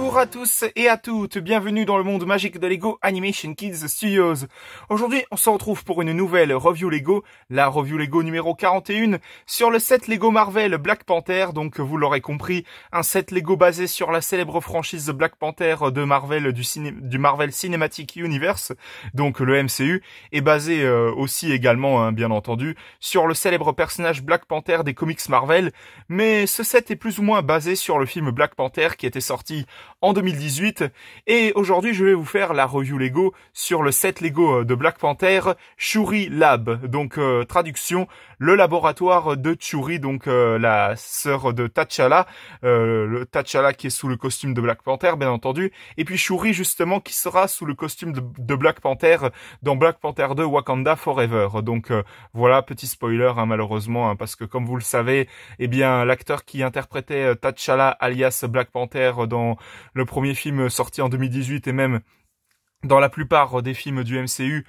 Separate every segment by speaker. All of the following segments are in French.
Speaker 1: Bonjour à tous et à toutes, bienvenue dans le monde magique de Lego Animation Kids Studios. Aujourd'hui, on se retrouve pour une nouvelle review Lego, la review Lego numéro 41, sur le set Lego Marvel Black Panther. Donc, vous l'aurez compris, un set Lego basé sur la célèbre franchise Black Panther de Marvel du Marvel Cinematic Universe, donc le MCU, et basé aussi également, bien entendu, sur le célèbre personnage Black Panther des comics Marvel. Mais ce set est plus ou moins basé sur le film Black Panther qui était sorti en 2018, et aujourd'hui je vais vous faire la review Lego sur le set Lego de Black Panther Shuri Lab, donc traduction, le laboratoire de Shuri, donc la sœur de T'Challa, le T'Challa qui est sous le costume de Black Panther bien entendu, et puis Shuri justement qui sera sous le costume de Black Panther dans Black Panther 2 Wakanda Forever. Donc voilà, petit spoiler malheureusement, parce que comme vous le savez, eh bien l'acteur qui interprétait T'Challa alias Black Panther dans le premier film sorti en 2018 et même dans la plupart des films du MCU,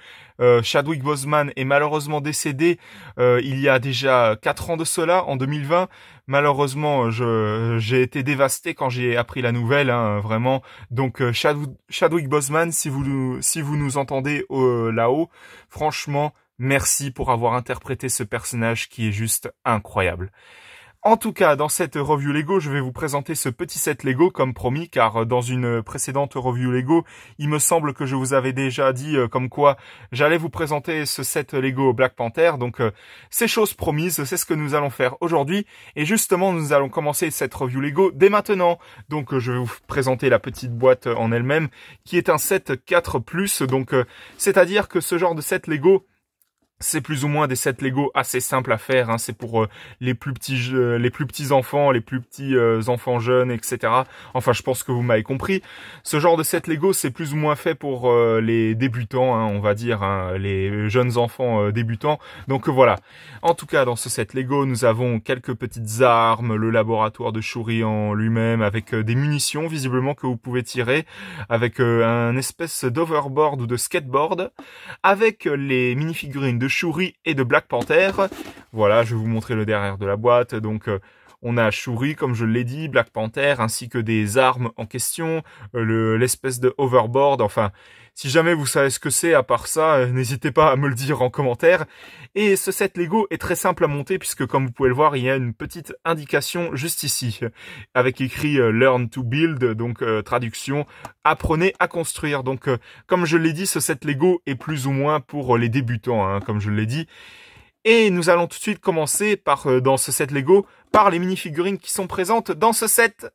Speaker 1: Chadwick Boseman est malheureusement décédé il y a déjà 4 ans de cela, en 2020. Malheureusement, j'ai été dévasté quand j'ai appris la nouvelle, vraiment. Donc Chadwick Boseman, si vous nous entendez là-haut, franchement, merci pour avoir interprété ce personnage qui est juste incroyable. En tout cas, dans cette review Lego, je vais vous présenter ce petit set Lego comme promis, car dans une précédente review Lego, il me semble que je vous avais déjà dit comme quoi j'allais vous présenter ce set Lego Black Panther. Donc c'est chose promise, c'est ce que nous allons faire aujourd'hui. Et justement, nous allons commencer cette review Lego dès maintenant. Donc je vais vous présenter la petite boîte en elle-même, qui est un set 4+. Donc c'est-à-dire que ce genre de set Lego, c'est plus ou moins des sets Lego assez simples à faire, c'est pour les plus petits enfants, les plus petits enfants jeunes, etc. Enfin, je pense que vous m'avez compris. Ce genre de set Lego, c'est plus ou moins fait pour les débutants, on va dire, les jeunes enfants débutants. Donc voilà. En tout cas, dans ce set Lego, nous avons quelques petites armes, le laboratoire de Shuri en lui-même, avec des munitions visiblement que vous pouvez tirer, avec un espèce d'overboard ou de skateboard, avec les minifigurines de Shuri et de Black Panther. Voilà, je vais vous montrer le derrière de la boîte. Donc on a Shuri, comme je l'ai dit, Black Panther, ainsi que des armes en question, l'espèce de overboard. Enfin, si jamais vous savez ce que c'est, à part ça, n'hésitez pas à me le dire en commentaire. Et ce set Lego est très simple à monter, puisque comme vous pouvez le voir, il y a une petite indication juste ici, avec écrit Learn to Build, donc traduction, apprenez à construire. Donc comme je l'ai dit, ce set Lego est plus ou moins pour les débutants, comme je l'ai dit. Et nous allons tout de suite commencer dans ce set Lego, par les minifigurines qui sont présentes dans ce set.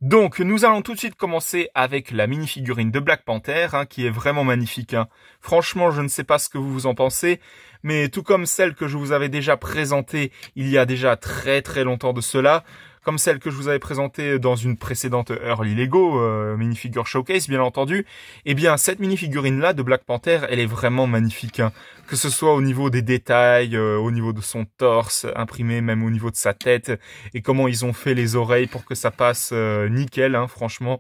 Speaker 1: Donc, nous allons tout de suite commencer avec la minifigurine de Black Panther, qui est vraiment magnifique. Franchement, je ne sais pas ce que vous en pensez, mais tout comme celle que je vous avais déjà présentée il y a déjà très très longtemps de cela, comme celle que je vous avais présentée dans une précédente Early Lego, minifigure showcase bien entendu, eh bien cette minifigurine-là de Black Panther, elle est vraiment magnifique. Que ce soit au niveau des détails, au niveau de son torse imprimé, même au niveau de sa tête, et comment ils ont fait les oreilles pour que ça passe nickel, franchement.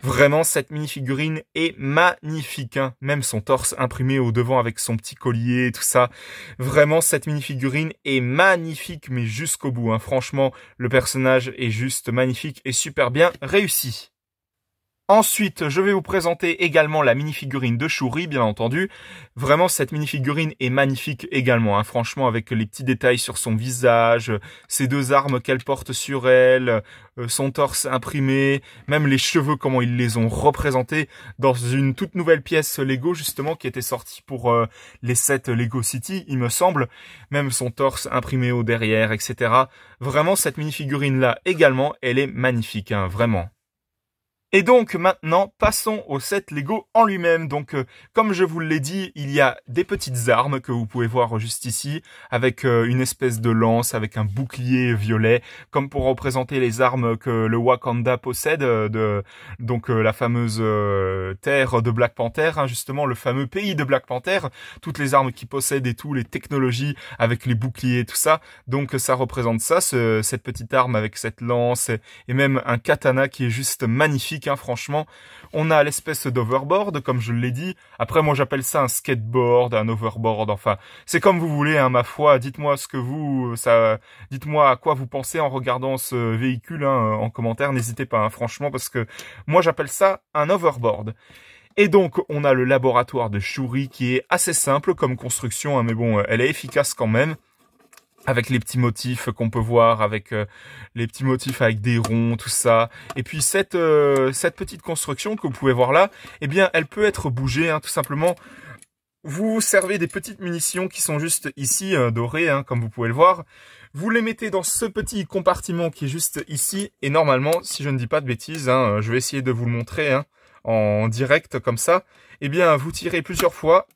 Speaker 1: Vraiment, cette minifigurine est magnifique, même son torse imprimé au devant avec son petit collier et tout ça. Vraiment, cette minifigurine est magnifique, mais jusqu'au bout, franchement, le personnage est juste magnifique et super bien réussi. Ensuite, je vais vous présenter également la minifigurine de Shuri, bien entendu. Vraiment, cette minifigurine est magnifique également, franchement, avec les petits détails sur son visage, ces deux armes qu'elle porte sur elle, son torse imprimé, même les cheveux, comment ils les ont représentés dans une toute nouvelle pièce Lego, justement, qui était sortie pour les sets Lego City, il me semble. Même son torse imprimé au derrière, etc. Vraiment, cette minifigurine-là également, elle est magnifique, vraiment. Et donc maintenant, passons au set Lego en lui-même. Donc comme je vous l'ai dit, il y a des petites armes que vous pouvez voir juste ici, avec une espèce de lance, avec un bouclier violet, comme pour représenter les armes que le Wakanda possède, donc la fameuse terre de Black Panther, justement le fameux pays de Black Panther, toutes les armes qu'il possède et tout, les technologies avec les boucliers et tout ça. Donc ça représente ça, cette petite arme avec cette lance et même un katana qui est juste magnifique. magnifique, hein, franchement. On a l'espèce d'overboard, comme je l'ai dit. Après, moi, j'appelle ça un skateboard, un overboard, enfin, c'est comme vous voulez, hein, ma foi. Dites-moi dites-moi à quoi vous pensez en regardant ce véhicule, hein, en commentaire. N'hésitez pas, hein, franchement, parce que moi, j'appelle ça un overboard. Et donc, on a le laboratoire de Shuri qui est assez simple comme construction, hein, mais bon, elle est efficace quand même. Avec les petits motifs qu'on peut voir, avec les petits motifs avec des ronds, tout ça. Et puis cette petite construction que vous pouvez voir là, eh bien, elle peut être bougée, hein, tout simplement. Vous servez des petites munitions qui sont juste ici, dorées, hein, comme vous pouvez le voir. Vous les mettez dans ce petit compartiment qui est juste ici. Et normalement, si je ne dis pas de bêtises, hein, je vais essayer de vous le montrer, hein, en direct comme ça. Eh bien, vous tirez plusieurs fois.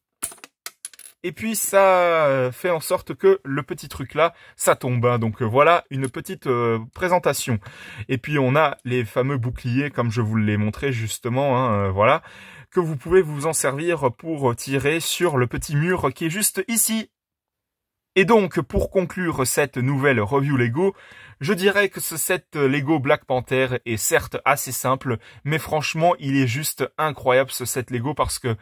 Speaker 1: Et puis ça fait en sorte que le petit truc là, ça tombe. Hein. Donc voilà une petite présentation. Et puis on a les fameux boucliers, comme je vous l'ai montré justement, hein, voilà, que vous pouvez vous en servir pour tirer sur le petit mur qui est juste ici. Et donc, pour conclure cette nouvelle review Lego, je dirais que ce set Lego Black Panther est certes assez simple, mais franchement, il est juste incroyable ce set Lego parce que,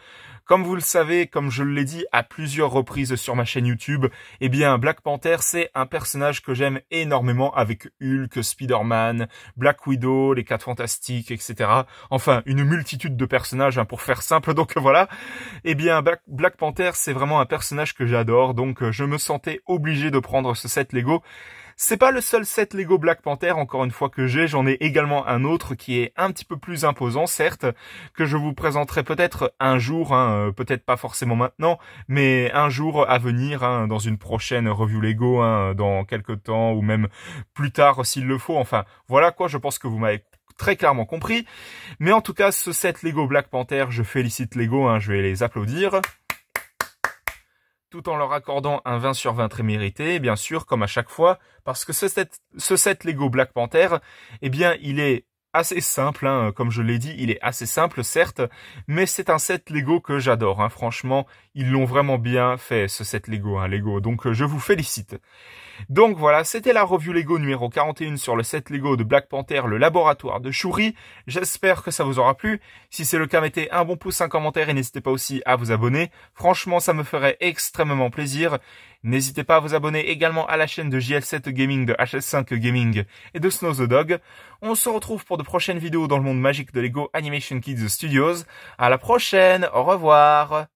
Speaker 1: comme vous le savez, comme je l'ai dit à plusieurs reprises sur ma chaîne YouTube, eh bien, Black Panther, c'est un personnage que j'aime énormément avec Hulk, Spider-Man, Black Widow, les 4 Fantastiques, etc. Enfin, une multitude de personnages, hein, pour faire simple, donc voilà. Eh bien, Black Panther, c'est vraiment un personnage que j'adore, donc je me sentais obligé de prendre ce set Lego. C'est pas le seul set Lego Black Panther, encore une fois, que j'ai. J'en ai également un autre qui est un petit peu plus imposant, certes, que je vous présenterai peut-être un jour, hein, peut-être pas forcément maintenant, mais un jour à venir, hein, dans une prochaine review Lego, hein, dans quelques temps, ou même plus tard s'il le faut. Enfin, voilà quoi, je pense que vous m'avez très clairement compris. Mais en tout cas, ce set Lego Black Panther, je félicite Lego, hein, je vais les applaudir. Tout en leur accordant un 20 sur 20 très mérité, bien sûr, comme à chaque fois, parce que ce set Lego Black Panther, eh bien, il est assez simple, hein, comme je l'ai dit, il est assez simple, certes, mais c'est un set Lego que j'adore, hein, franchement, ils l'ont vraiment bien fait, ce set Lego, hein, Lego, donc je vous félicite. Donc voilà, c'était la review Lego numéro 41 sur le set Lego de Black Panther, le laboratoire de Shuri. J'espère que ça vous aura plu. Si c'est le cas, mettez un bon pouce, un commentaire et n'hésitez pas aussi à vous abonner. Franchement, ça me ferait extrêmement plaisir. N'hésitez pas à vous abonner également à la chaîne de JL7 Gaming, de HS5 Gaming et de Snow the Dog. On se retrouve pour de prochaines vidéos dans le monde magique de Lego Animation Kids Studios. À la prochaine, au revoir.